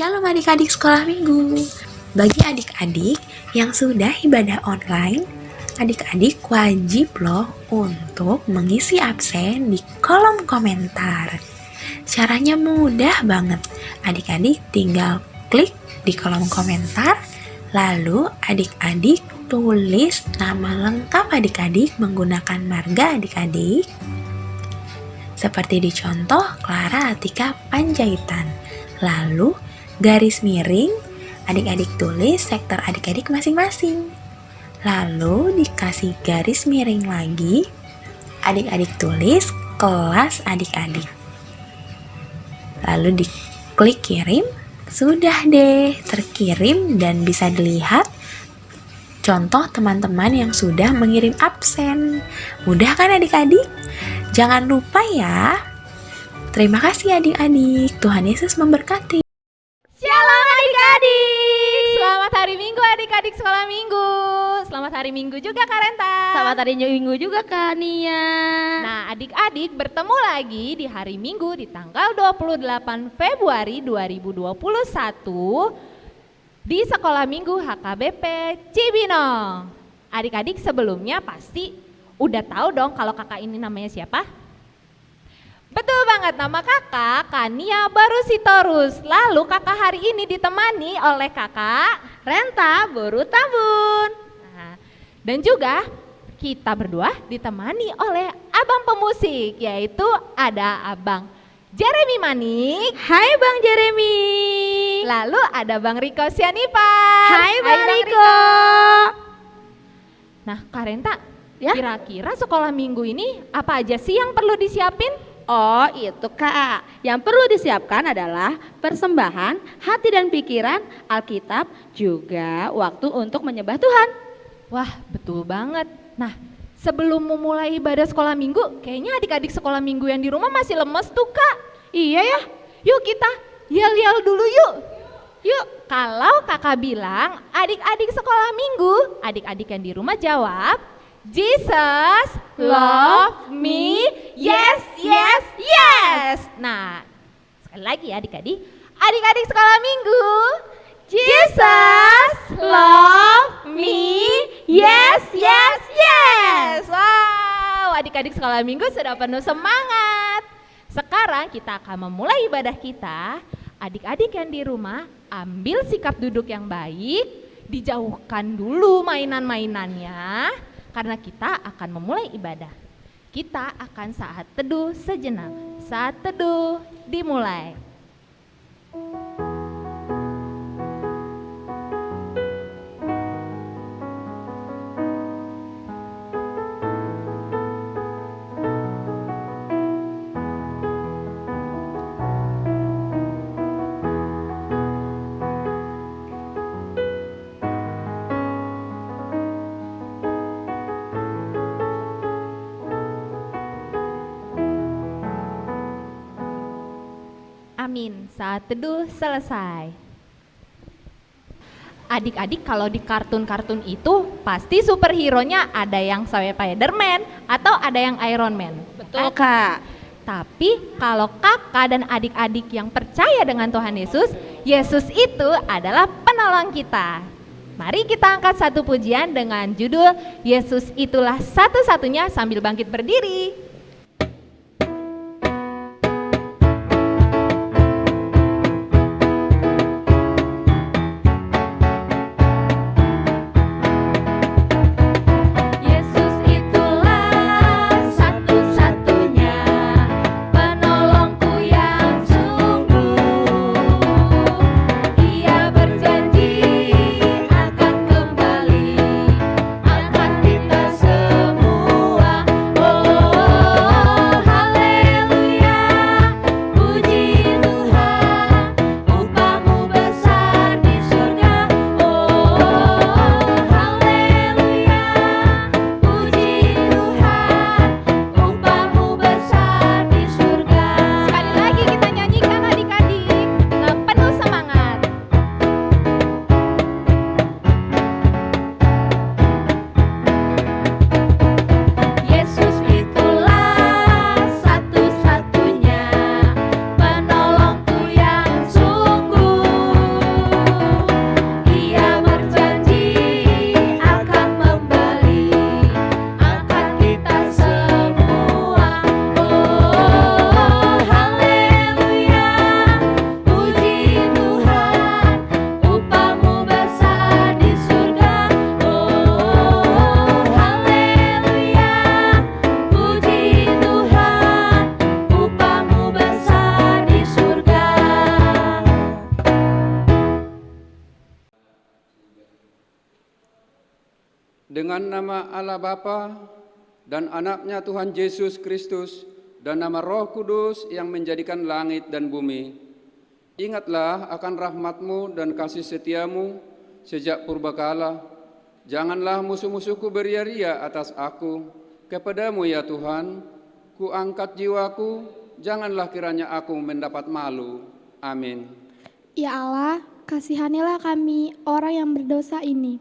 Shalom adik-adik sekolah minggu. Bagi adik-adik yang sudah ibadah online, adik-adik wajib loh untuk mengisi absen di kolom komentar. Caranya mudah banget. Adik-adik tinggal klik di kolom komentar, lalu adik-adik tulis nama lengkap adik-adik menggunakan marga adik-adik. Seperti di contoh Clara Atika Panjaitan. Lalu garis miring, adik-adik tulis sektor adik-adik masing-masing. Lalu dikasih garis miring lagi, adik-adik tulis kelas adik-adik. Lalu diklik kirim, sudah deh terkirim dan bisa dilihat contoh teman-teman yang sudah mengirim absen. Mudah kan adik-adik? Jangan lupa ya. Terima kasih adik-adik. Tuhan Yesus memberkati. Shalom adik-adik. Selamat hari Minggu adik-adik sekolah minggu. Selamat hari Minggu juga Kak Renta. Selamat hari Minggu juga Kak Nia. Nah adik-adik bertemu lagi di hari Minggu di tanggal 28 Februari 2021 di Sekolah Minggu HKBP Cibinong. Adik-adik sebelumnya pasti udah tahu dong kalau kakak ini namanya siapa? Betul banget, nama kakak Kania Barusitorus. Lalu kakak hari ini ditemani oleh kakak Renta Boru Tambun. Nah, dan juga kita berdua ditemani oleh abang pemusik, yaitu ada abang Jeremy Manik. Hai Bang Jeremy. Lalu ada Bang Riko Sianipa. Hai Bang Riko. Nah Kak Renta, ya? kira-kira sekolah minggu ini apa aja sih yang perlu disiapin? Oh itu Kak, yang perlu disiapkan adalah persembahan, hati dan pikiran, Alkitab, juga waktu untuk menyembah Tuhan. Wah betul banget. Nah sebelum memulai ibadah sekolah minggu, kayaknya adik-adik sekolah minggu yang di rumah masih lemes tuh Kak. Iya ya, Yuk kita yel-yel dulu yuk. Yuk, kalau kakak bilang adik-adik sekolah minggu, adik-adik yang di rumah jawab, Jesus love me, yes, yes, yes. Nah, sekali lagi ya adik-adik, adik-adik sekolah minggu, Jesus love me, yes, yes, yes. Wow, adik-adik sekolah minggu sudah penuh semangat. Sekarang kita akan memulai ibadah kita. Adik-adik yang di rumah ambil sikap duduk yang baik, dijauhkan dulu mainan-mainannya karena kita akan memulai ibadah. Kita akan saat teduh sejenak. Saat teduh dimulai. Amin, saat teduh selesai. Adik-adik kalau di kartun-kartun itu pasti superhero-nya ada yang Spider-Man atau ada yang Iron Man. betul Kak. Tapi kalau kakak dan adik-adik yang percaya dengan Tuhan Yesus, Yesus itu adalah penolong kita. Mari kita angkat satu pujian dengan judul Yesus itulah satu-satunya sambil bangkit berdiri. Akan kita semua, oh Dengan nama Allah Bapa dan anaknya Tuhan Yesus Kristus dan nama Roh Kudus yang menjadikan langit dan bumi, ingatlah akan rahmat-Mu dan kasih setiamu sejak purbakala. Janganlah musuh-musuhku beria-ria atas aku. Kepadamu ya Tuhan, ku angkat jiwaku, janganlah kiranya aku mendapat malu. Amin. Ya Allah, kasihanilah kami orang yang berdosa ini.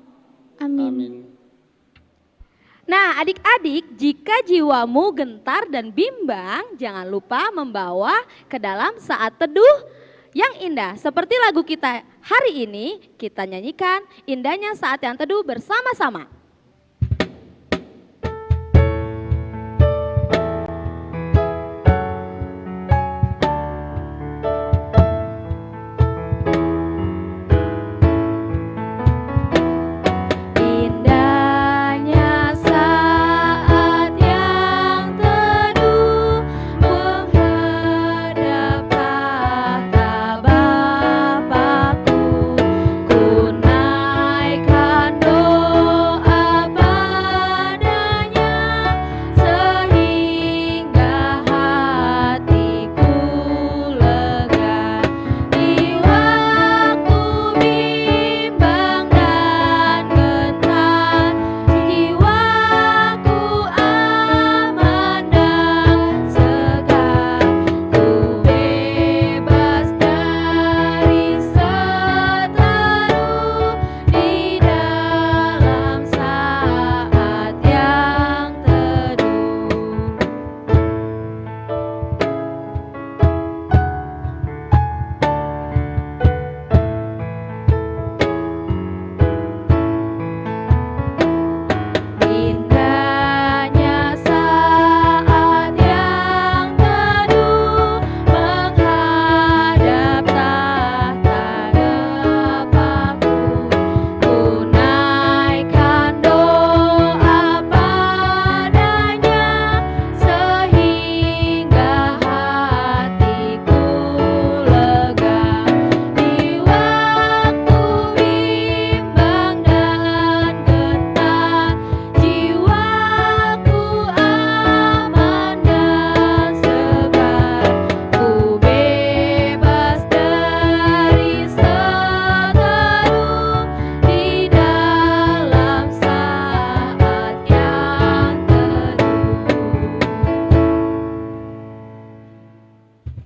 Amin. Amin. Nah, adik-adik, jika jiwamu gentar dan bimbang, jangan lupa membawa ke dalam saat teduh yang indah. Seperti lagu kita hari ini, kita nyanyikan indahnya saat yang teduh bersama-sama.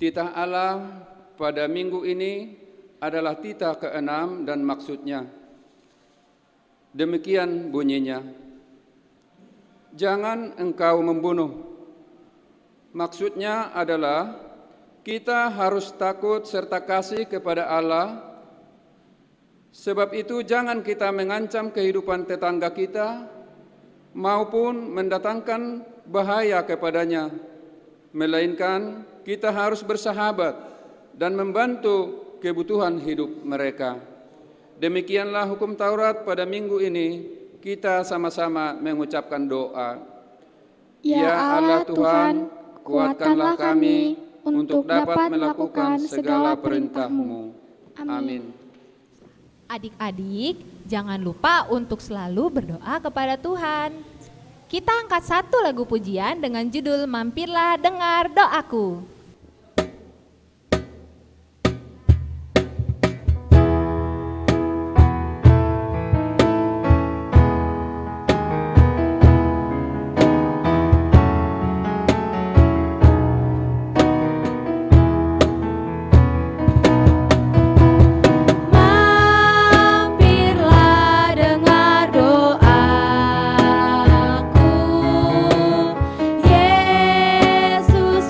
Titah Allah pada minggu ini adalah titah ke-6 dan maksudnya. Demikian bunyinya. Jangan engkau membunuh. Maksudnya adalah kita harus takut serta kasih kepada Allah. Sebab itu jangan kita mengancam kehidupan tetangga kita maupun mendatangkan bahaya kepadanya. Melainkan kita harus bersahabat dan membantu kebutuhan hidup mereka. Demikianlah hukum Taurat pada minggu ini, kita sama-sama mengucapkan doa. Ya Allah Tuhan, kuatkanlah kami untuk dapat melakukan segala perintah-Mu. Amin. Adik-adik, jangan lupa untuk selalu berdoa kepada Tuhan. Kita angkat satu lagu pujian dengan judul Mampirlah Dengar Doaku. Yesus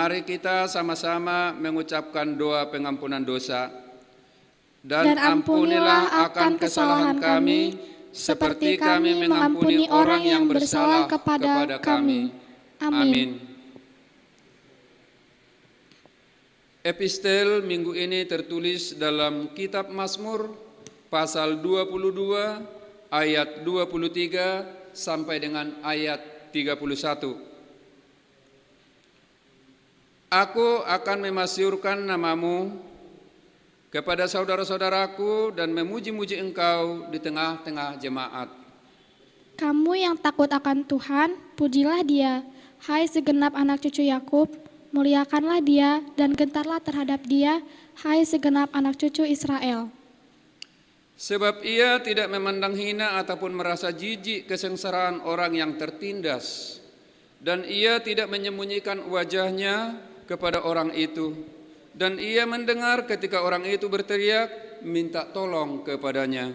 Mari kita sama-sama mengucapkan doa pengampunan dosa. Dan ampunilah akan kesalahan kami, seperti kami mengampuni orang yang bersalah kepada kami. Amin. Epistel minggu ini tertulis dalam kitab Mazmur pasal 22 ayat 23 sampai dengan ayat 31. Aku akan memasyurkan namamu kepada saudara-saudaraku dan memuji-muji engkau di tengah-tengah jemaat. Kamu yang takut akan Tuhan, pujilah Dia. Hai segenap anak cucu Yakub, muliakanlah Dia dan gentarlah terhadap Dia, hai segenap anak cucu Israel. Sebab Ia tidak memandang hina ataupun merasa jijik kesengsaraan orang yang tertindas, dan Ia tidak menyembunyikan wajahnya kepada orang itu, dan Ia mendengar ketika orang itu berteriak minta tolong kepadanya.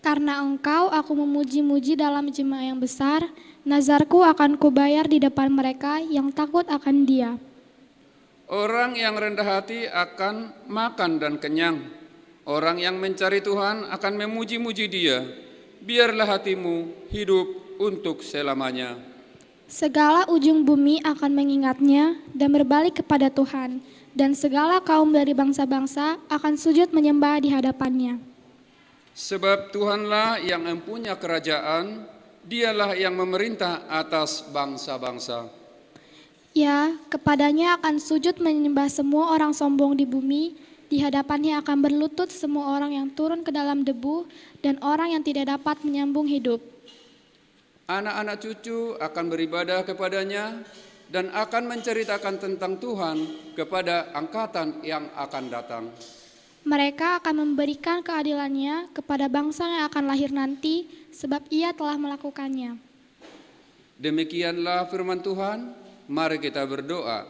Karena engkau aku memuji-muji dalam jemaah yang besar, nazarku akan kubayar di depan mereka yang takut akan Dia. Orang yang rendah hati akan makan dan kenyang. Orang yang mencari Tuhan akan memuji-muji Dia. Biarlah hatimu hidup untuk selamanya. Segala ujung bumi akan mengingatnya dan berbalik kepada Tuhan, dan segala kaum dari bangsa-bangsa akan sujud menyembah di hadapannya. Sebab Tuhanlah yang mempunyai kerajaan, Dialah yang memerintah atas bangsa-bangsa. Ya, kepadanya akan sujud menyembah semua orang sombong di bumi, di hadapannya akan berlutut semua orang yang turun ke dalam debu dan orang yang tidak dapat menyambung hidup. Anak-anak cucu akan beribadah kepadanya dan akan menceritakan tentang Tuhan kepada angkatan yang akan datang. Mereka akan memberikan keadilannya kepada bangsa yang akan lahir nanti, sebab Ia telah melakukannya. Demikianlah firman Tuhan, mari kita berdoa.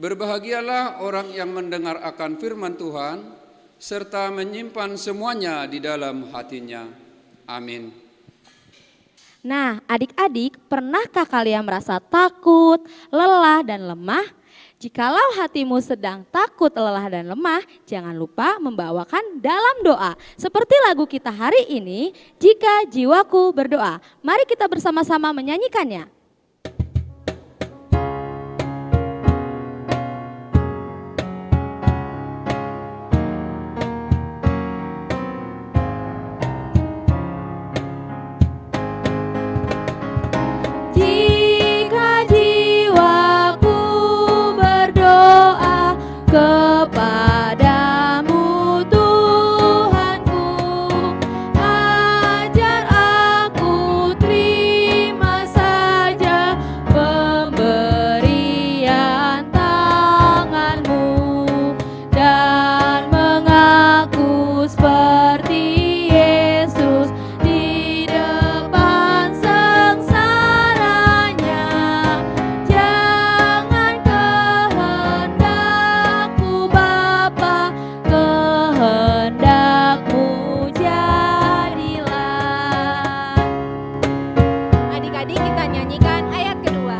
Berbahagialah orang yang mendengar akan firman Tuhan, serta menyimpan semuanya di dalam hatinya. Amin. Nah, adik-adik, pernahkah kalian merasa takut, lelah, dan lemah? Jikalau hatimu sedang takut, lelah, dan lemah, jangan lupa membawakan dalam doa. Seperti lagu kita hari ini, Jika Jiwaku Berdoa. Mari kita bersama-sama menyanyikannya. Jika jiwaku berdoa kepadamu Tuhanku, ajar aku terima saja pemberian tanganmu dan mengaku seperti Yesus di depan sengsaranya. Jangan kehendakku Bapa, kehendakmu jadilah. Adik-adik, kita nyanyikan ayat kedua.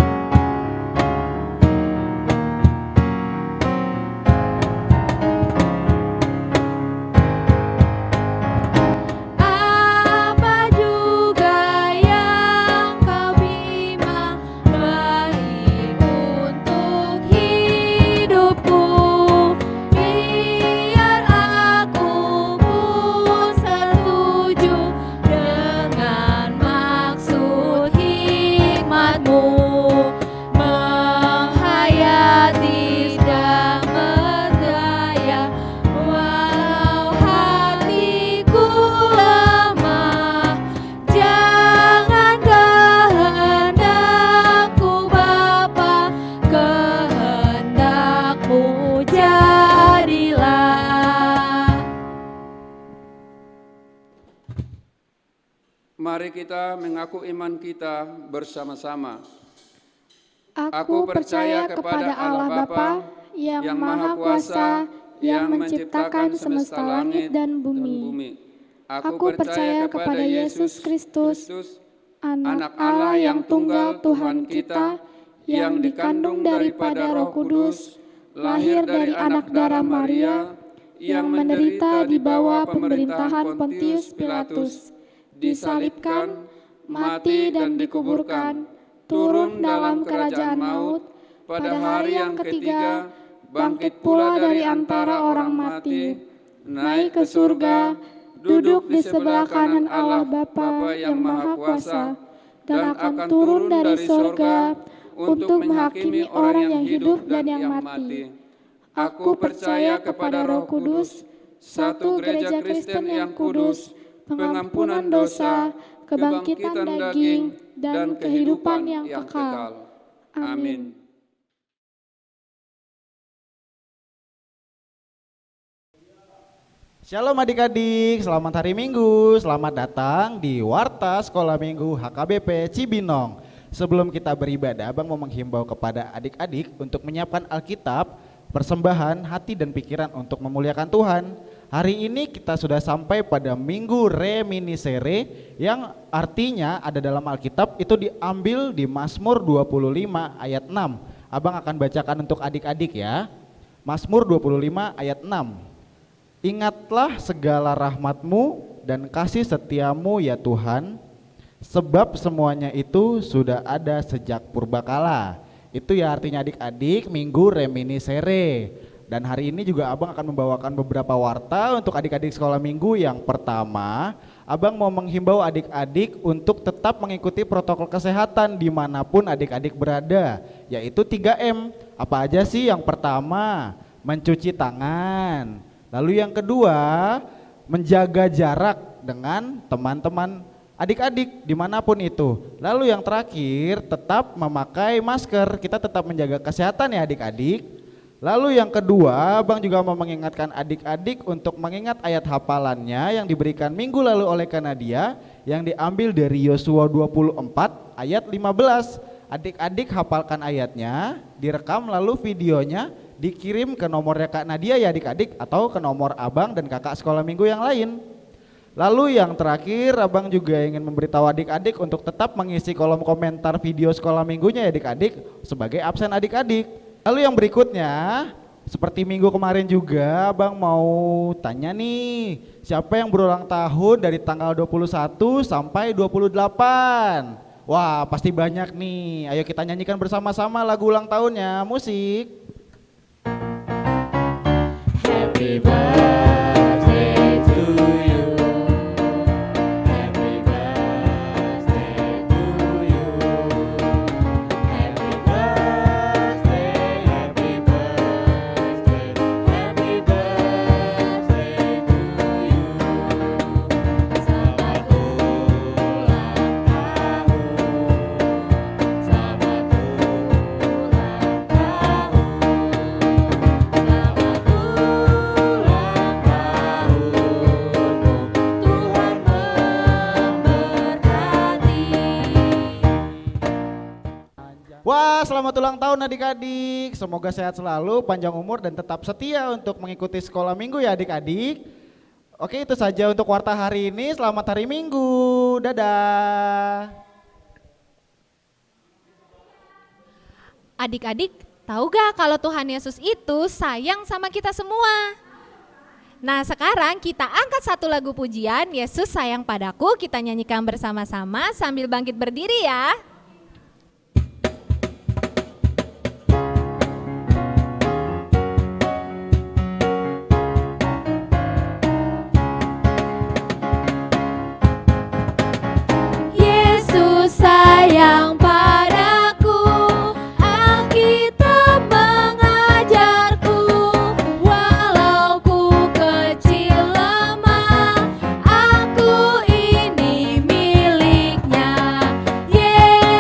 Apa juga yang kau bimbang baik untuk hidupku, biar aku pun setuju dengan maksud hikmatmu, menghayati dan berdaya walau hatiku lemah. Jangan kehendakku Bapa, kehendakmu jadilah. Mari kita mengaku iman kita bersama-sama. Aku percaya kepada Allah Bapa yang Maha Kuasa, yang menciptakan semesta langit dan bumi. Aku percaya kepada Yesus Kristus, Anak Allah yang tunggal Tuhan kita, yang dikandung daripada Roh Kudus, lahir dari anak darah Maria, yang menderita di bawah pemerintahan Pontius Pilatus, disalibkan, mati dan dikuburkan, turun dalam kerajaan maut, pada hari yang ketiga bangkit pula dari antara orang mati, naik ke surga, duduk di sebelah kanan Allah Bapa yang Maha Kuasa, dan akan turun dari surga untuk menghakimi orang yang hidup dan yang mati. Aku percaya kepada Roh Kudus, satu gereja Kristen yang kudus, pengampunan dosa, kebangkitan daging, dan kehidupan yang kekal. Amin. Shalom adik-adik, selamat hari Minggu, selamat datang di Warta Sekolah Minggu HKBP Cibinong. Sebelum kita beribadah, Abang mau menghimbau kepada adik-adik untuk menyiapkan Alkitab, persembahan, hati dan pikiran untuk memuliakan Tuhan. Hari ini kita sudah sampai pada Minggu Reminiscere yang artinya ada dalam Alkitab itu diambil di Mazmur 25 ayat 6. Abang akan bacakan untuk adik-adik ya. Mazmur 25 ayat 6. Ingatlah segala rahmat-Mu dan kasih setiamu ya Tuhan, sebab semuanya itu sudah ada sejak purbakala. Itu ya artinya adik-adik Minggu Reminiscere. Dan hari ini juga Abang akan membawakan beberapa warta untuk adik-adik sekolah minggu. Yang pertama, Abang mau menghimbau adik-adik untuk tetap mengikuti protokol kesehatan dimanapun adik-adik berada, yaitu 3M. Apa aja sih? Yang pertama, mencuci tangan. Lalu yang kedua, menjaga jarak dengan teman-teman adik-adik dimanapun itu. Lalu yang terakhir, tetap memakai masker. Kita tetap menjaga kesehatan ya adik-adik. Lalu yang kedua, Bang juga mau mengingatkan adik-adik untuk mengingat ayat hafalannya yang diberikan minggu lalu oleh Kanadia, yang diambil dari Yosua 24 ayat 15. Adik-adik hafalkan ayatnya, direkam lalu videonya dikirim ke nomornya Kak Nadia ya adik-adik, atau ke nomor Abang dan kakak sekolah minggu yang lain. Lalu yang terakhir, Abang juga ingin memberitahu adik-adik untuk tetap mengisi kolom komentar video sekolah minggunya ya adik-adik sebagai absen adik-adik. Lalu yang berikutnya, seperti minggu kemarin juga Abang mau tanya nih, siapa yang berulang tahun dari tanggal 21 sampai 28? Wah pasti banyak nih, ayo kita nyanyikan bersama-sama lagu ulang tahunnya, musik. Happy birthday to you. Happy birthday to you. Happy birthday, happy birthday, happy birthday to you. Selamat ulang tahun. Selamat ulang Wah, selamat ulang tahun adik-adik. Semoga sehat selalu, panjang umur dan tetap setia untuk mengikuti sekolah minggu ya adik-adik. Oke, itu saja untuk warta hari ini. Selamat hari Minggu. Dadah. Adik-adik, tahu gak kalau Tuhan Yesus itu sayang sama kita semua? Nah sekarang kita angkat satu lagu pujian, Yesus sayang padaku, kita nyanyikan bersama-sama sambil bangkit berdiri ya. Yesus sayang padaku, Alkitab mengajarku, walau ku kecil lemah, aku ini miliknya. Yesus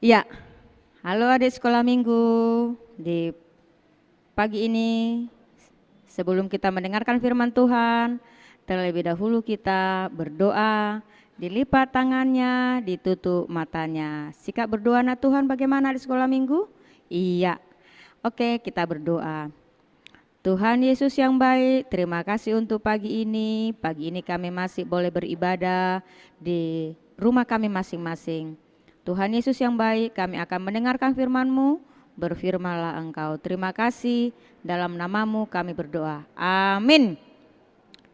Ya, halo adik sekolah minggu. Di pagi ini sebelum kita mendengarkan firman Tuhan, terlebih dahulu kita berdoa, dilipat tangannya, ditutup matanya. Sikap berdoa anak Tuhan bagaimana di sekolah minggu? Iya. Oke, kita berdoa. Tuhan Yesus yang baik, terima kasih untuk pagi ini. Pagi ini kami masih boleh beribadah di rumah kami masing-masing. Tuhan Yesus yang baik, kami akan mendengarkan firman-Mu. Berfirmanlah Engkau. Terima kasih, dalam nama-Mu kami berdoa. Amin.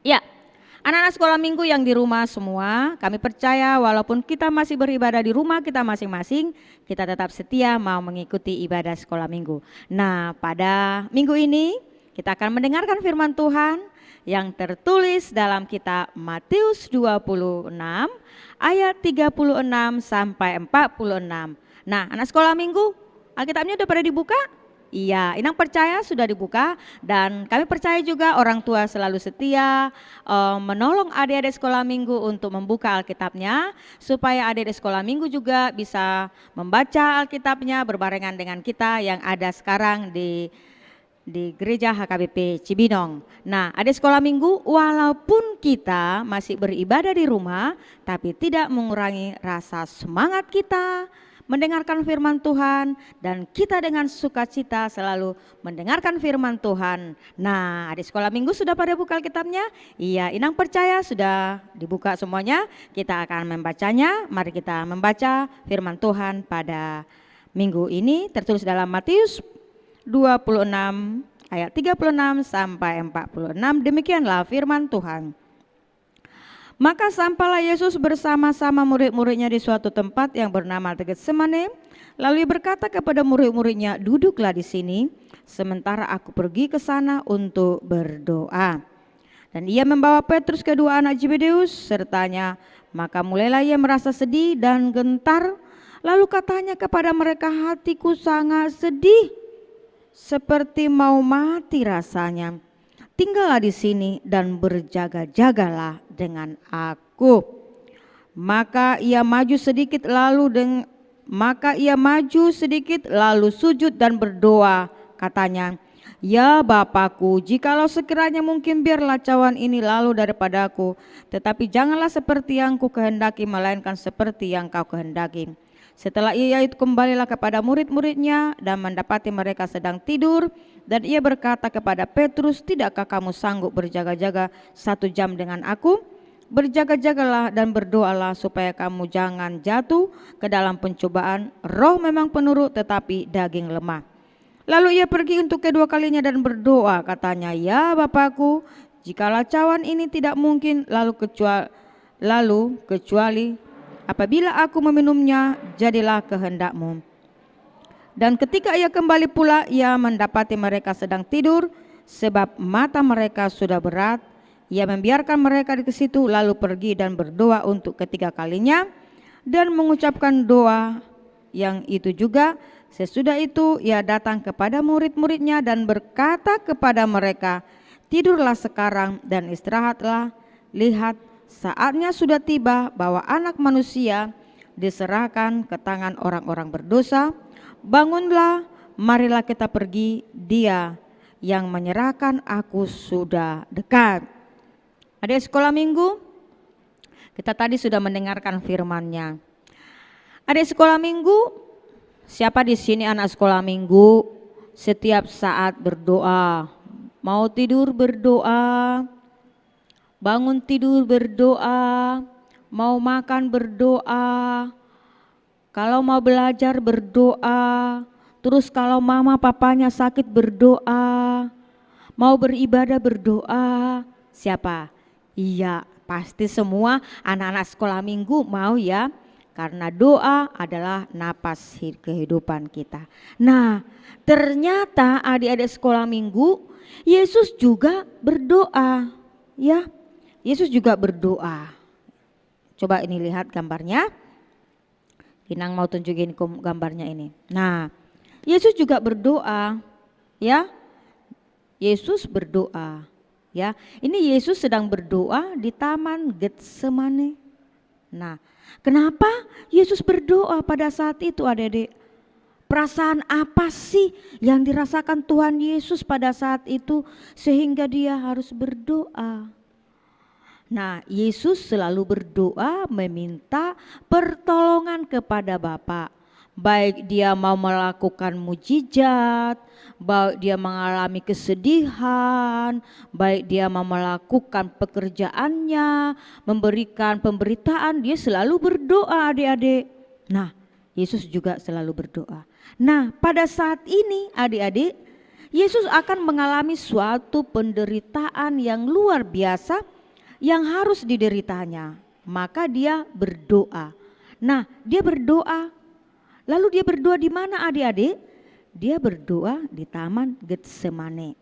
Ya, anak-anak sekolah minggu yang di rumah semua, kami percaya walaupun kita masih beribadah di rumah kita masing-masing, kita tetap setia mau mengikuti ibadah sekolah minggu. Nah, pada minggu ini kita akan mendengarkan firman Tuhan yang tertulis dalam kitab Matius 26 ayat 36 sampai 46. Nah, anak sekolah minggu, Alkitabnya udah pada dibuka? Iya, Inang percaya sudah dibuka, dan kami percaya juga orang tua selalu setia menolong adik-adik sekolah minggu untuk membuka Alkitabnya, supaya adik-adik sekolah minggu juga bisa membaca Alkitabnya berbarengan dengan kita yang ada sekarang di gereja HKBP Cibinong. Nah, adik sekolah minggu, walaupun kita masih beribadah di rumah, tapi tidak mengurangi rasa semangat kita mendengarkan firman Tuhan, dan kita dengan sukacita selalu mendengarkan firman Tuhan. Nah, adik sekolah minggu sudah pada buka Alkitabnya? Iya, Inang percaya sudah dibuka semuanya. Kita akan membacanya. Mari kita membaca firman Tuhan pada minggu ini, tertulis dalam Matius 26 ayat 36 sampai 46. Demikianlah firman Tuhan. Maka sampailah Yesus bersama-sama murid-muridnya di suatu tempat yang bernama Getsemane. Lalu ia berkata kepada murid-muridnya, duduklah di sini sementara aku pergi ke sana untuk berdoa. Dan ia membawa Petrus, kedua anak Zebedeus sertanya. Maka mulailah ia merasa sedih dan gentar. Lalu katanya kepada mereka, hatiku sangat sedih, seperti mau mati rasanya. Tinggallah di sini dan berjaga-jagalah dengan aku. Maka ia maju sedikit lalu sujud dan berdoa, katanya, ya Bapakku, jikalau sekiranya mungkin biarlah cawan ini lalu daripadaku, tetapi janganlah seperti yang ku kehendaki, melainkan seperti yang kau kehendaki. Setelah ia itu kembalilah kepada murid-muridnya dan mendapati mereka sedang tidur, dan ia berkata kepada Petrus, tidakkah kamu sanggup berjaga-jaga 1 jam dengan aku? Berjaga-jagalah dan berdoalah supaya kamu jangan jatuh ke dalam pencobaan. Roh memang penurut tetapi daging lemah. Lalu ia pergi untuk kedua kalinya dan berdoa, katanya, ya Bapakku, jikalau cawan ini tidak mungkin kecuali apabila aku meminumnya, jadilah kehendak-Mu. Dan ketika ia kembali pula, ia mendapati mereka sedang tidur, sebab mata mereka sudah berat. Ia membiarkan mereka di situ, lalu pergi dan berdoa untuk ketiga kalinya, dan mengucapkan doa yang itu juga. Sesudah itu ia datang kepada murid-muridnya dan berkata kepada mereka, tidurlah sekarang dan istirahatlah. Lihat, saatnya sudah tiba bahwa anak manusia diserahkan ke tangan orang-orang berdosa. Bangunlah, marilah kita pergi, dia yang menyerahkan aku sudah dekat. Adik sekolah minggu, kita tadi sudah mendengarkan firman-Nya. Adik sekolah minggu, siapa di sini anak sekolah minggu setiap saat berdoa? Mau tidur berdoa, bangun tidur berdoa, mau makan berdoa, kalau mau belajar berdoa, terus kalau mama papanya sakit berdoa, mau beribadah berdoa. Siapa? Iya, pasti semua anak-anak sekolah minggu mau ya, karena doa adalah napas kehidupan kita. Nah, ternyata adik-adik sekolah minggu, Yesus juga berdoa, ya. Yesus juga berdoa. Coba ini lihat gambarnya. Inang mau tunjukin gambarnya ini. Nah, Yesus juga berdoa, ya. Yesus berdoa, ya. Ini Yesus sedang berdoa di Taman Getsemane. Nah, Kenapa Yesus berdoa pada saat itu adik-adik? Perasaan apa sih yang dirasakan Tuhan Yesus pada saat itu sehingga dia harus berdoa? Nah, Yesus selalu berdoa meminta pertolongan kepada Bapa. Baik dia mau melakukan mujizat, baik dia mengalami kesedihan, baik dia mau melakukan pekerjaannya, memberikan pemberitaan, dia selalu berdoa adik-adik. Nah, Yesus juga selalu berdoa. Nah, pada saat ini adik-adik, Yesus akan mengalami suatu penderitaan yang luar biasa yang harus dideritanya. Maka dia berdoa. Nah, dia berdoa. Lalu dia berdoa di mana adik-adik? Dia berdoa di Taman Getsemane.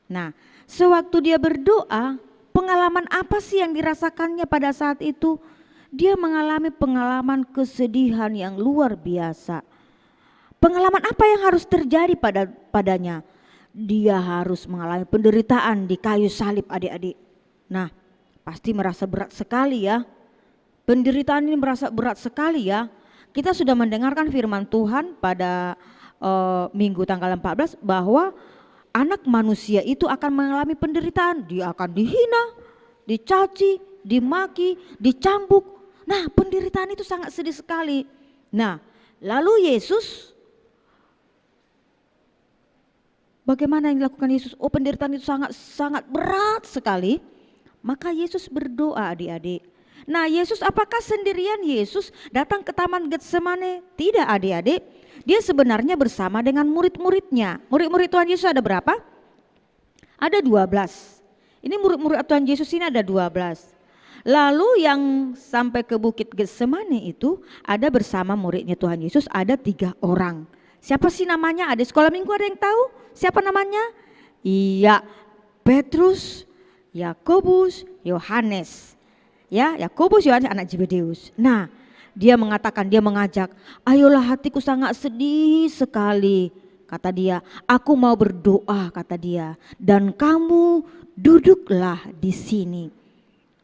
Nah, sewaktu dia berdoa, pengalaman apa sih yang dirasakannya pada saat itu? Dia mengalami pengalaman kesedihan yang luar biasa. Pengalaman apa yang harus terjadi padanya? Dia harus mengalami penderitaan di kayu salib adik-adik. Nah, pasti merasa berat sekali ya. Penderitaan ini merasa berat sekali ya. Kita sudah mendengarkan firman Tuhan pada minggu tanggal 14 bahwa anak manusia itu akan mengalami penderitaan. Dia akan dihina, dicaci, dimaki, dicambuk. Nah, penderitaan itu sangat sedih sekali. Nah, lalu Yesus, bagaimana yang dilakukan Yesus? Oh, penderitaan itu sangat berat sekali. Maka Yesus berdoa adik-adik. Nah, Yesus apakah sendirian Yesus datang ke Taman Getsemane? Tidak adik-adik. Dia sebenarnya bersama dengan murid-muridnya. Murid-murid Tuhan Yesus ada berapa? Ada 12. Ini murid-murid Tuhan Yesus ini ada 12. Lalu yang sampai ke Bukit Getsemane itu ada bersama muridnya Tuhan Yesus ada 3 orang. Siapa sih namanya? Ada sekolah minggu ada yang tahu? Siapa namanya? Iya, Petrus, Yakobus, Yohanes. Ya, Yakobus, Yohanes anak Zebedeus. Nah, dia mengatakan, dia mengajak, ayolah hatiku sangat sedih sekali. Kata dia, aku mau berdoa kata dia. Dan kamu duduklah di sini.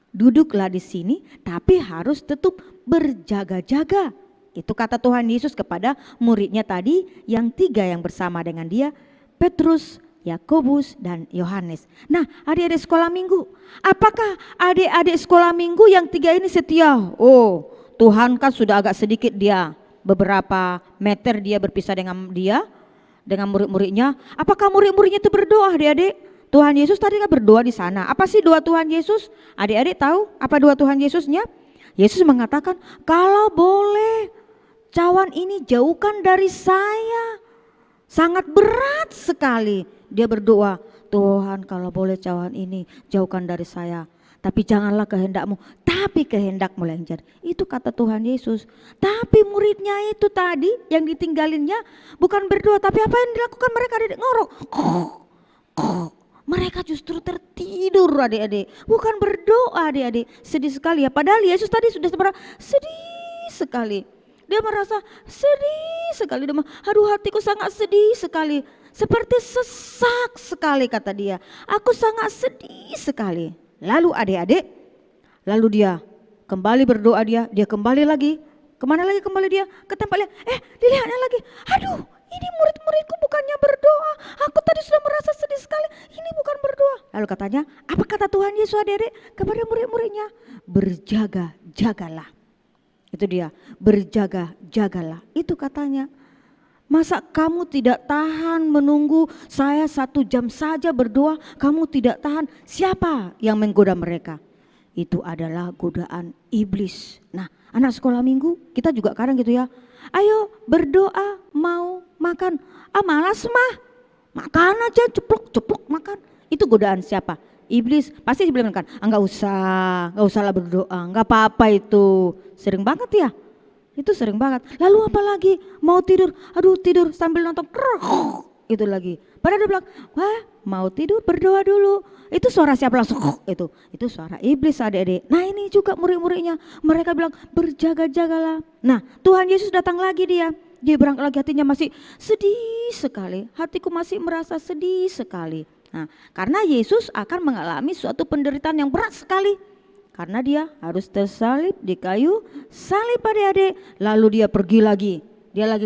Duduklah di sini tapi harus tetap berjaga-jaga. Itu kata Tuhan Yesus kepada muridnya tadi yang 3 yang bersama dengan dia. Petrus, Yakobus dan Yohanes. Nah, adik-adik sekolah minggu, apakah adik-adik sekolah minggu yang 3 ini setia? Oh, Tuhan kan sudah agak sedikit dia, beberapa meter dia berpisah dengan murid-muridnya. Apakah murid-muridnya itu berdoa adik-adik? Tuhan Yesus tadi kan berdoa di sana. Apa sih doa Tuhan Yesus? Adik-adik tahu apa doa Tuhan Yesusnya? Yesus mengatakan, kalau boleh cawan ini jauhkan dari saya. Sangat berat sekali. Dia berdoa, Tuhan kalau boleh cawan ini jauhkan dari saya. Tapi janganlah kehendakmu, tapi kehendakmu yang jadi. Itu kata Tuhan Yesus. Tapi muridnya itu tadi yang ditinggalinnya bukan berdoa. Tapi apa yang dilakukan mereka? Adik ngorok. Mereka justru tertidur adik-adik. Bukan berdoa adik-adik. Sedih sekali ya. Padahal Yesus tadi sudah sedih sekali. Dia merasa sedih sekali. Aduh hatiku sangat sedih sekali. Seperti sesak sekali kata dia. Aku sangat sedih sekali. Lalu adik-adik, lalu dia kembali berdoa dia kembali lagi. Kemana lagi kembali dia? Ke tempatnya. Dilihatnya lagi. Aduh ini murid-muridku bukannya berdoa. Aku tadi sudah merasa sedih sekali. Ini bukan berdoa. Lalu katanya, apa kata Tuhan Yesus adik-adik kepada murid-muridnya? Berjaga-jagalah. Itu dia, berjaga-jagalah. Itu katanya. Masa kamu tidak tahan menunggu saya 1 jam saja berdoa, kamu tidak tahan? Siapa yang menggoda mereka? Itu adalah godaan iblis. Nah, anak sekolah minggu kita juga kadang gitu ya. Ayo berdoa mau makan. Malas mah. Makan aja ceplok makan. Itu godaan siapa? Iblis. Pasti bilang kan, enggak usahlah berdoa, enggak apa-apa itu. Sering banget ya. Itu sering banget. Lalu apa lagi? Mau tidur, aduh tidur sambil nonton. Itu lagi. Padahal dia bilang, wah mau tidur berdoa dulu. Itu suara siapa langsung? Itu suara iblis adik-adik. Nah ini juga murid-muridnya. Mereka bilang berjaga-jagalah. Nah Tuhan Yesus datang lagi dia. Dia berangkat lagi hatinya masih sedih sekali. Hatiku masih merasa sedih sekali. Nah karena Yesus akan mengalami suatu penderitaan yang berat sekali. karena dia harus tersalib di kayu salib adik-adik. Lalu dia pergi lagi,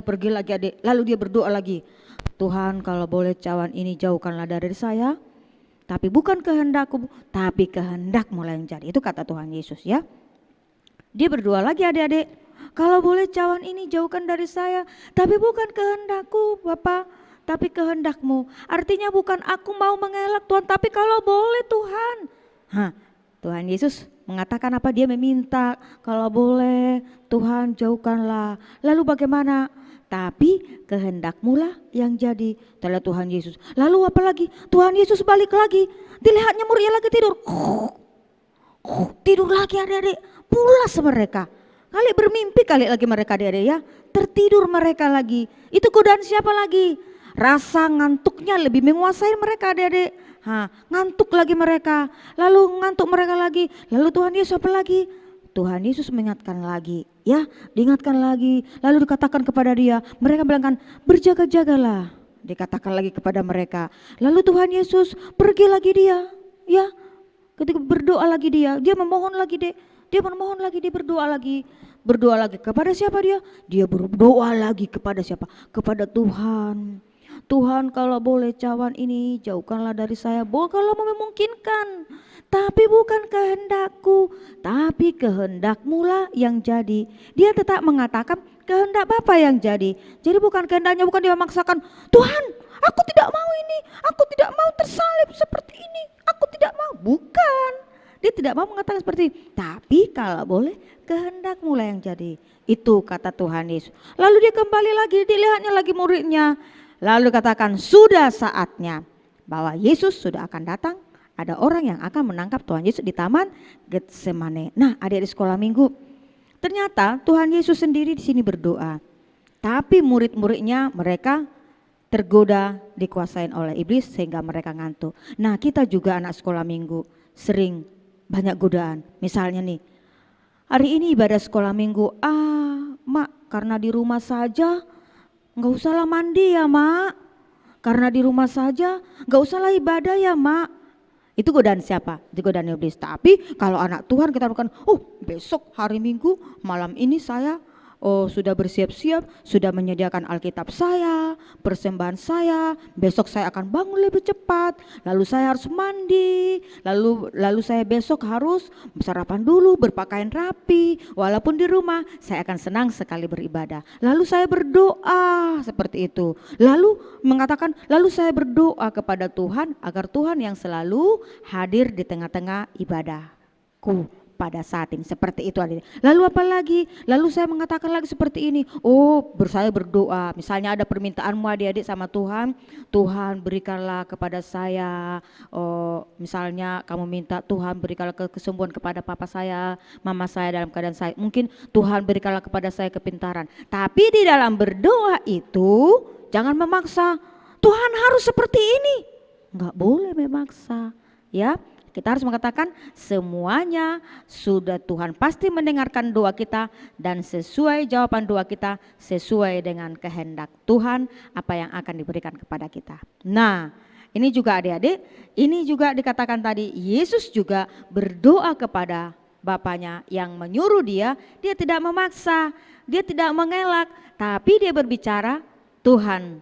pergi lagi adik, lalu dia berdoa lagi, Tuhan kalau boleh cawan ini jauhkanlah dari saya, tapi bukan kehendakku, tapi kehendak-Mu yang jadi. Itu kata Tuhan Yesus ya. Dia berdoa lagi adik-adik, kalau boleh cawan ini jauhkan dari saya, tapi bukan kehendakku Bapa, tapi kehendak-Mu. Artinya bukan aku mau mengelak Tuhan, tapi kalau boleh Tuhan. Tuhan Yesus mengatakan apa? Dia meminta, kalau boleh Tuhan jauhkanlah. Lalu bagaimana? Tapi kehendak-Mu lah yang jadi. Telah Tuhan Yesus. Lalu apa lagi? Tuhan Yesus balik lagi. Dilihatnya muridnya lagi tidur. Tidur lagi adik-adik. Pulas mereka. Kali bermimpi kali lagi mereka adik-adik ya. Tertidur mereka lagi. Itu godaan siapa lagi? Rasa ngantuknya lebih menguasai mereka adik-adik. Ngantuk lagi mereka. Lalu ngantuk mereka lagi. Lalu Tuhan Yesus apa lagi? Tuhan Yesus mengingatkan lagi, ya, diingatkan lagi. Lalu dikatakan kepada dia, mereka bilangkan berjaga-jagalah. Dikatakan lagi kepada mereka. Lalu Tuhan Yesus pergi lagi dia, ya. Ketika berdoa lagi dia memohon lagi dia memohon lagi, dia berdoa lagi. Berdoa lagi kepada siapa dia? Dia berdoa lagi kepada siapa? Kepada Tuhan. Tuhan kalau boleh cawan ini jauhkanlah dari saya, kalau memungkinkan. Tapi bukan kehendakku, tapi kehendak-Mu lah yang jadi. Dia tetap mengatakan kehendak Bapa yang jadi. Jadi bukan kehendaknya, bukan dia memaksakan, Tuhan aku tidak mau ini, aku tidak mau tersalib seperti ini, aku tidak mau. Bukan, dia tidak mau mengatakan seperti itu. Tapi kalau boleh kehendak-Mu lah yang jadi. Itu kata Tuhan Yesus. Lalu dia kembali lagi, dilihatnya lagi muridnya. Lalu katakan sudah saatnya bahwa Yesus sudah akan datang. Ada orang yang akan menangkap Tuhan Yesus di taman Getsemane. Nah, adik-adik sekolah minggu, ternyata Tuhan Yesus sendiri di sini berdoa. Tapi murid-muridnya mereka tergoda, dikuasain oleh iblis sehingga mereka ngantuk. Nah, kita juga anak sekolah minggu sering banyak godaan. Misalnya nih, hari ini ibadah sekolah minggu, Mak, karena di rumah saja nggak usahlah mandi ya Mak. Karena di rumah saja nggak usahlah ibadah ya Mak. Itu godaan siapa? Itu godaan iblis. Tapi kalau anak Tuhan kita lakukan, besok hari Minggu malam ini saya sudah bersiap-siap, sudah menyediakan Alkitab saya, persembahan saya, besok saya akan bangun lebih cepat, lalu saya harus mandi, lalu saya besok harus sarapan dulu, berpakaian rapi, walaupun di rumah saya akan senang sekali beribadah. Lalu saya berdoa seperti itu. Lalu mengatakan, lalu saya berdoa kepada Tuhan agar Tuhan yang selalu hadir di tengah-tengah ibadahku pada saat ini, seperti itu adik. Lalu apa lagi? Lalu saya mengatakan lagi seperti ini, saya berdoa, misalnya ada permintaanmu adik-adik sama Tuhan, Tuhan berikanlah kepada saya, misalnya kamu minta Tuhan berikanlah kesembuhan kepada papa saya, mama saya dalam keadaan saya, mungkin Tuhan berikanlah kepada saya kepintaran. Tapi di dalam berdoa itu jangan memaksa, Tuhan harus seperti ini, nggak boleh memaksa, ya. Kita harus mengatakan semuanya sudah Tuhan pasti mendengarkan doa kita dan sesuai jawaban doa kita sesuai dengan kehendak Tuhan apa yang akan diberikan kepada kita. Nah, ini juga adik-adik, ini juga dikatakan tadi Yesus juga berdoa kepada Bapaknya yang menyuruh dia tidak memaksa, dia tidak mengelak, tapi dia berbicara Tuhan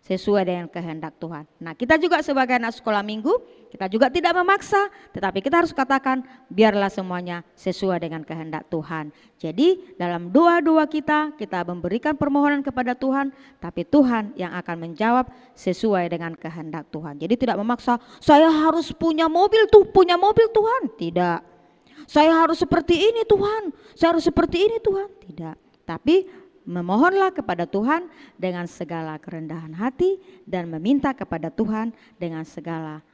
sesuai dengan kehendak Tuhan. Nah, kita juga sebagai anak sekolah minggu, kita juga tidak memaksa, tetapi kita harus katakan biarlah semuanya sesuai dengan kehendak Tuhan. Jadi dalam doa-doa kita memberikan permohonan kepada Tuhan, tapi Tuhan yang akan menjawab sesuai dengan kehendak Tuhan. Jadi tidak memaksa, saya harus punya mobil Tuhan, tidak. Saya harus seperti ini Tuhan, saya harus seperti ini Tuhan, tidak. Tapi memohonlah kepada Tuhan dengan segala kerendahan hati dan meminta kepada Tuhan dengan segala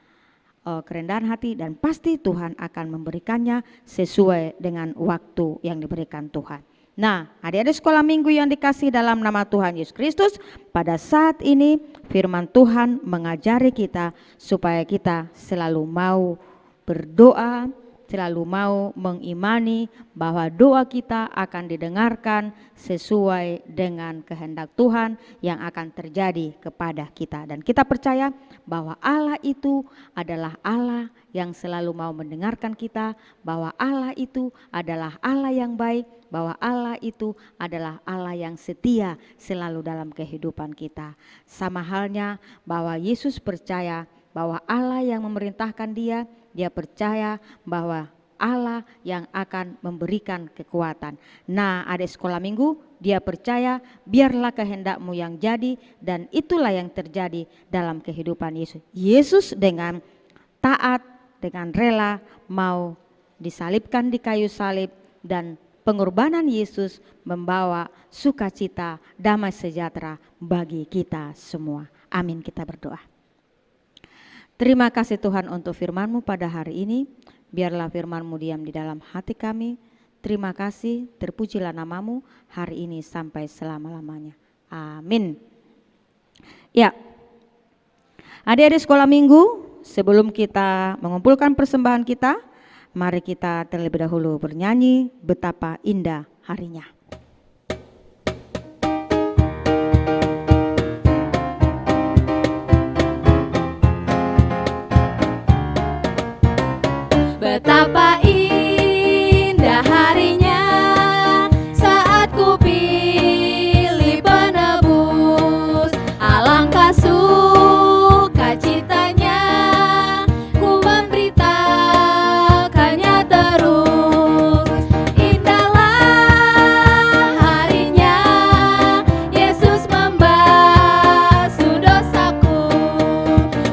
kerendahan hati dan pasti Tuhan akan memberikannya sesuai dengan waktu yang diberikan Tuhan. Nah, adik-adik sekolah minggu yang dikasih dalam nama Tuhan Yesus Kristus, pada saat ini firman Tuhan mengajari kita supaya kita selalu mau berdoa, selalu mau mengimani bahwa doa kita akan didengarkan sesuai dengan kehendak Tuhan yang akan terjadi kepada kita. Dan kita percaya bahwa Allah itu adalah Allah yang selalu mau mendengarkan kita, bahwa Allah itu adalah Allah yang baik, bahwa Allah itu adalah Allah yang setia selalu dalam kehidupan kita. Sama halnya bahwa Yesus percaya bahwa Allah yang memerintahkan dia percaya bahwa Allah yang akan memberikan kekuatan. Nah, adik sekolah minggu, dia percaya biarlah kehendakmu yang jadi, dan itulah yang terjadi dalam kehidupan Yesus. Yesus dengan taat, dengan rela mau disalibkan di kayu salib, dan pengorbanan Yesus membawa sukacita, damai sejahtera bagi kita semua. Amin, kita berdoa. Terima kasih Tuhan untuk firman-Mu pada hari ini. Biarlah firman-Mu diam di dalam hati kami. Terima kasih, terpujilah nama-Mu hari ini sampai selama-lamanya. Amin. Ya, adik-adik sekolah minggu, sebelum kita mengumpulkan persembahan kita, mari kita terlebih dahulu bernyanyi betapa indah harinya. Betapa indah harinya saat ku pilih penebus, alangkah sukacitanya ku memberitakannya terus. Indahlah harinya Yesus membasuh dosaku,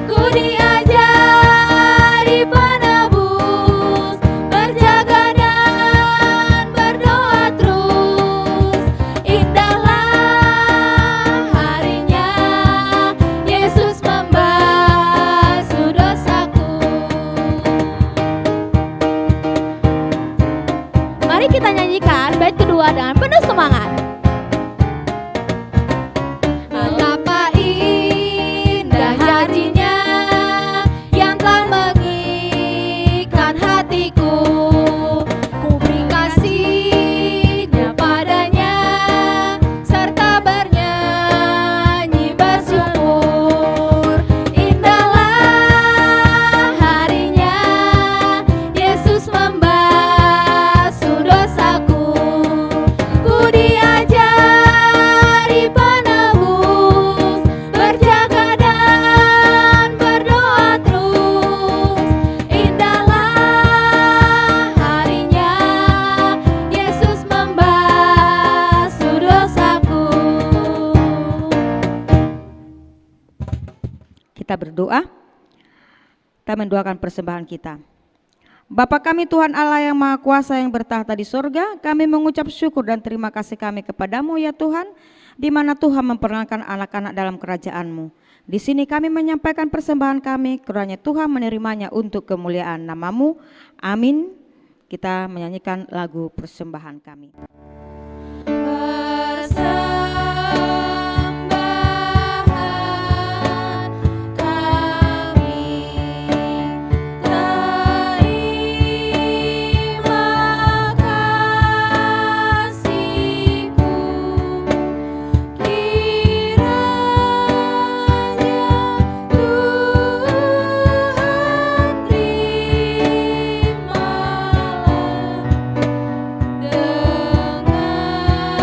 ku diajari penebus berjaga dan berdoa terus. Indahlah harinya Yesus membasuh dosaku. Mari kita nyanyikan bait kedua dengan penuh semangat. Betapa indah janjinya yang telah mengikat hatiku, ku beri kasihnya padanya serta bernyanyi bersyukur. Indahlah harinya Yesus membasuh dosaku, ku diajari penebus berjaga dan berdoa terus. Indahlah harinya Yesus membasuh dosaku. Kita berdoa, kita mendoakan persembahan kita. Bapa kami Tuhan Allah yang Maha Kuasa yang bertahta di sorga, kami mengucap syukur dan terima kasih kami kepadamu ya Tuhan, di mana Tuhan memperkenalkan anak-anak dalam kerajaan-Mu. Di sini kami menyampaikan persembahan kami, kiranya Tuhan menerimanya untuk kemuliaan nama-Mu. Amin. Kita menyanyikan lagu persembahan kami. Persembahan kami, terima kasih-Mu, kiranya Tuhan terimalah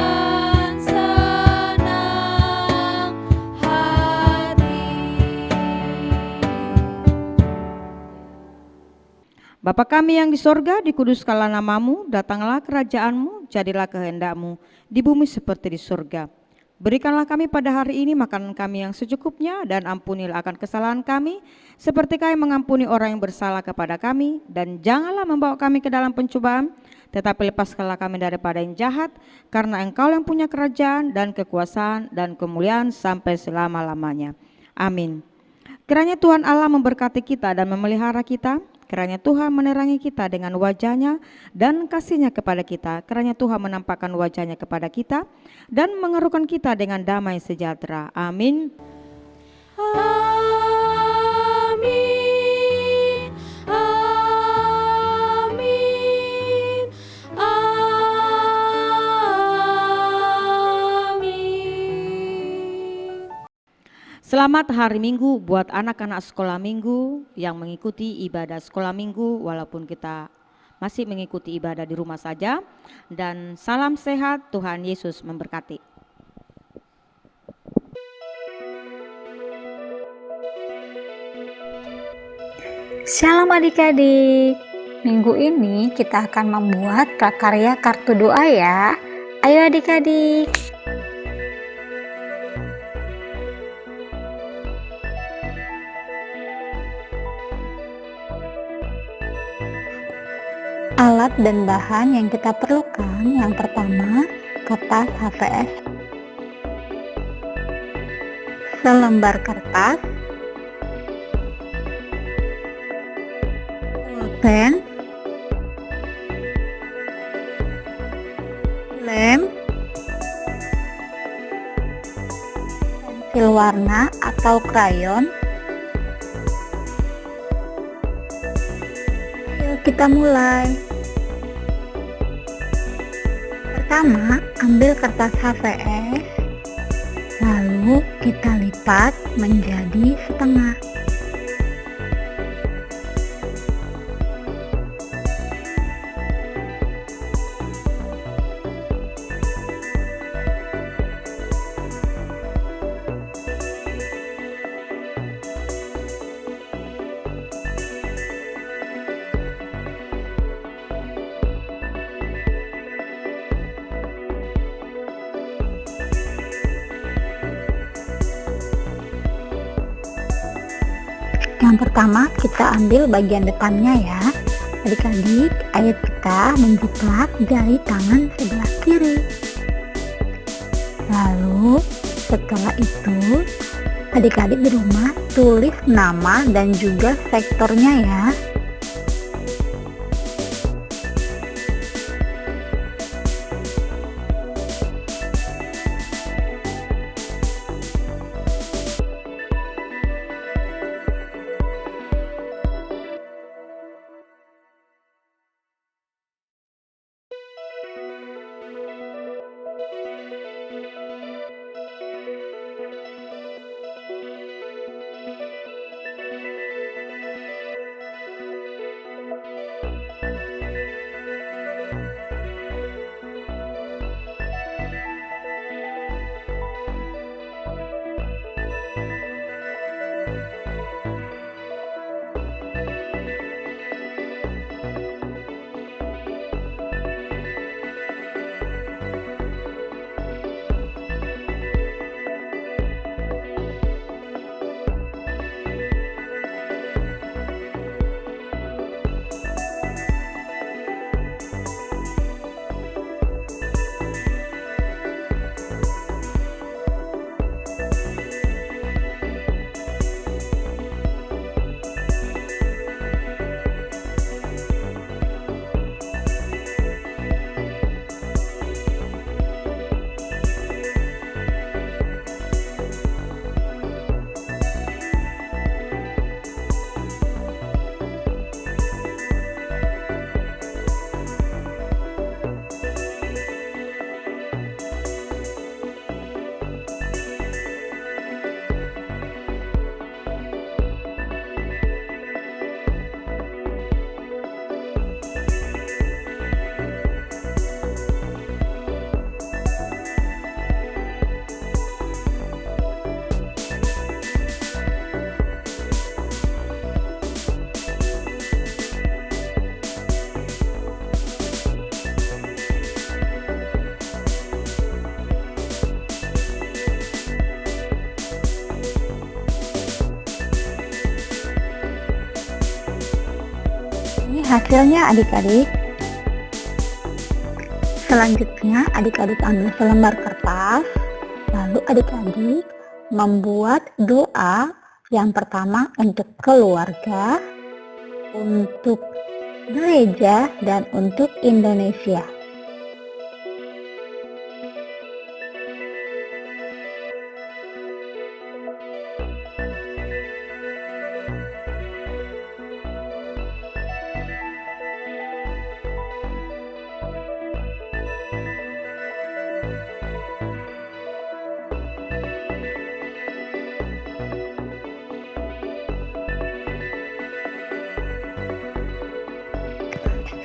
dengan senang hati. Bapa kami yang di sorga, dikuduskanlah nama-Mu, datanglah kerajaan-Mu, jadilah kehendak-Mu di bumi seperti di sorga. Berikanlah kami pada hari ini makanan kami yang secukupnya, dan ampunilah akan kesalahan kami, seperti kami mengampuni orang yang bersalah kepada kami, dan janganlah membawa kami ke dalam pencobaan, tetapi lepaskanlah kami daripada yang jahat, karena Engkau yang punya kerajaan dan kekuasaan dan kemuliaan sampai selama-lamanya. Amin. Kiranya Tuhan Allah memberkati kita dan memelihara kita. Kiranya Tuhan menerangi kita dengan wajah-Nya dan kasih-Nya kepada kita. Kiranya Tuhan menampakkan wajah-Nya kepada kita dan mengerukan kita dengan damai sejahtera. Amin. Amin, amin. Selamat hari Minggu buat anak-anak sekolah minggu yang mengikuti ibadah sekolah minggu walaupun kita masih mengikuti ibadah di rumah saja. Dan salam sehat, Tuhan Yesus memberkati. Shalom adik-adik. Minggu ini kita akan membuat prakarya kartu doa ya. Ayo adik-adik. Alat dan bahan yang kita perlukan, yang pertama kertas HVS, selembar kertas, pulpen, lem, pensil warna atau krayon. Ayo kita mulai. Pertama, ambil kertas HVS, lalu kita lipat menjadi setengah. Yang pertama kita ambil bagian depannya ya. Adik-adik, ayo kita menjiplak jari tangan sebelah kiri. Lalu setelah itu adik-adik di rumah tulis nama dan juga sektornya ya. Hasilnya adik-adik. Selanjutnya adik-adik ambil selembar kertas, lalu adik-adik membuat doa yang pertama untuk keluarga, untuk gereja, dan untuk Indonesia.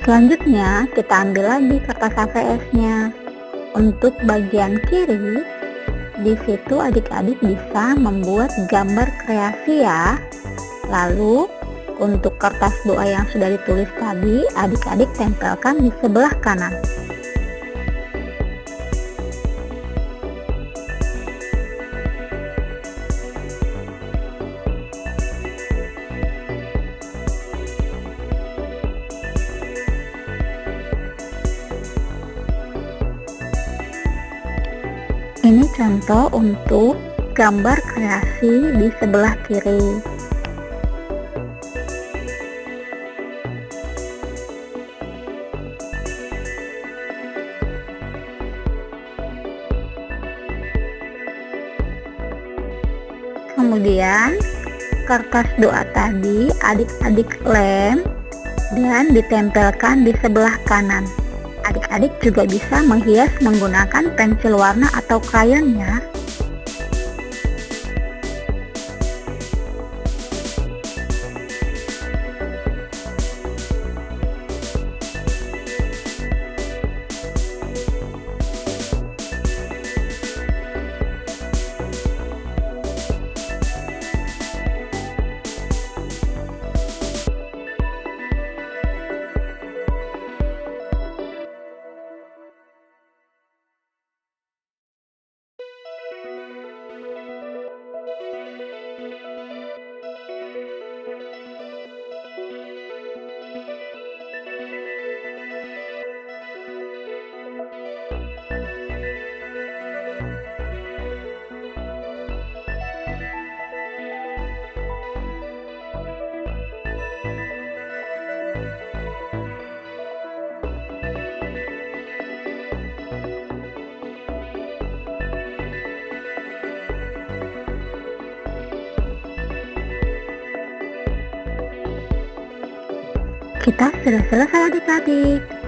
Selanjutnya kita ambil lagi kertas HVS-nya. Untuk bagian kiri, di situ adik-adik bisa membuat gambar kreasi ya. Lalu untuk kertas doa yang sudah ditulis tadi, adik-adik tempelkan di sebelah kanan. Ini contoh untuk gambar kreasi di sebelah kiri. Kemudian kertas doa tadi adik-adik lem dan ditempelkan di sebelah kanan. Adik-adik juga bisa menghias menggunakan pensil warna atau krayon ya. Kita sudah selesai adik-adik.